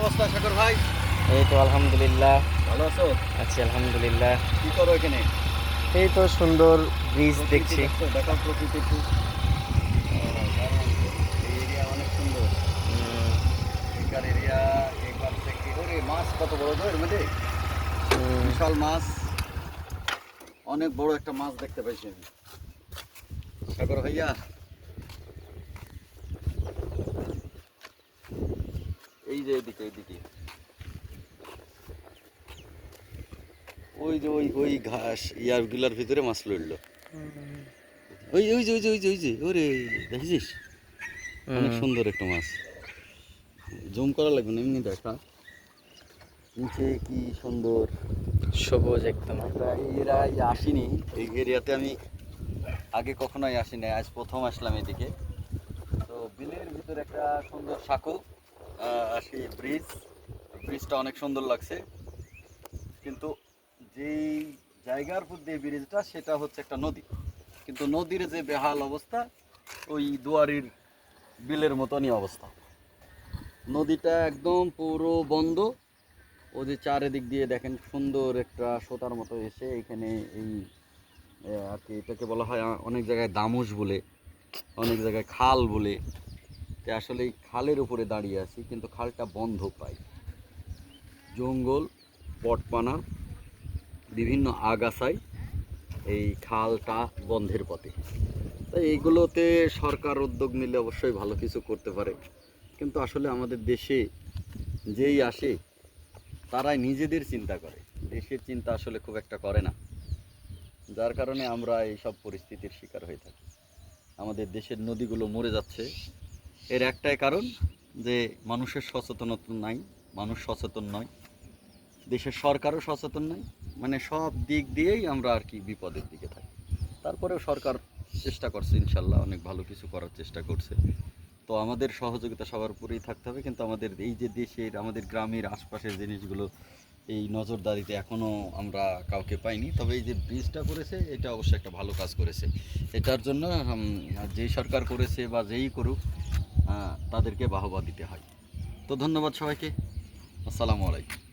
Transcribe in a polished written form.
অবস্থা সাগর ভাই? এই তো আলহামদুলিল্লাহ। ভালো আছো? আছি আলহামদুলিল্লাহ। কি করো এখানে? এই তো সুন্দর ব্রিজ প্রকৃতি দেখছি। দেখছো? দেখো প্রকৃতি একটু। দারুণ তো। এই এরিয়া অনেক সুন্দর। উম, এখানকার এরিয়া একবার দেখি ওরে মাছ কত বড় তো এর মধ্যে, উম, বিশাল মাছ। অনেক বড় একটা মাছ দেখতে পাইছি আমি। সাগর ভাইয়া, এই যে এদিকে এদিকে ওই যে ওই ওই ঘাস ইয়ারগুলার ভিতরে মাছ লড়লো। ওই ওই যে ওই যে ওই যে ওই যে ওরে, দেখেছিস? অনেক সুন্দর একটা মাছ। জুম করা লাগবে না, এমনি দেখা নিচে কি সুন্দর। সবুজ একদম। আমরা এই এরিয়ায় আসিনি, এই এরিয়াতে আমি আগে কখনোই আসিনি, আজ প্রথম আসলাম এদিকে। তো বিলের ভিতরে একটা সুন্দর সাঁকো, সেই ব্রিজটা অনেক সুন্দর লাগছে। কিন্তু যেই জায়গার উপর দিয়ে ব্রিজটা, সেটা হচ্ছে একটা নদী। কিন্তু নদীর যে বেহাল অবস্থা, ওই দুয়ারির বিলের মতনই অবস্থা। নদীটা একদম পুরো বন্ধ। ও যে চারিদিক দিয়ে দেখেন সুন্দর একটা সোতার মতো এসে এখানে এই আর কি এটাকে বলা হয় অনেক জায়গায় দামুস বলে, অনেক জায়গায় খাল বলে। তো আসলে এই খালের উপরে দাঁড়িয়ে আছি, কিন্তু খালটা বন্ধ প্রায়। জঙ্গল, বটপানা, বিভিন্ন আগাছায় এই খালটা বন্ধের পথে। তাই এইগুলোতে সরকার উদ্যোগ নিলে অবশ্যই ভালো কিছু করতে পারে। কিন্তু আসলে আমাদের দেশে যেই আসে তারাই নিজেদের চিন্তা করে, দেশের চিন্তা আসলে খুব একটা করে না। যার কারণে আমরা এই সব পরিস্থিতির শিকার হয়ে থাকি। আমাদের দেশের নদীগুলো মরে যাচ্ছে, এর একটাই কারণ যে মানুষের সচেতনতা নাই, মানুষ সচেতন নয়, দেশের সরকারও সচেতন নয়। মানে সব দিক দিয়েই আমরা আর কি বিপদের দিকে থাকি। তারপরেও সরকার চেষ্টা করছে, ইনশাল্লাহ অনেক ভালো কিছু করার চেষ্টা করছে। তো আমাদের সহযোগিতা সবার উপরেই থাকতে হবে। কিন্তু আমাদের এই যে দেশের, আমাদের গ্রামের আশপাশের জিনিসগুলো এই নজরদারিতে এখনও আমরা কাউকে পাইনি। তবে এই যে ব্রিজটা করেছে, এটা অবশ্যই একটা ভালো কাজ করেছে। এটার জন্য যেই সরকার করেছে বা যেই করুক, তাদেরকে বাহবা দিতে হয়। তো ধন্যবাদ সবাইকে। আসসালামু আলাইকুম।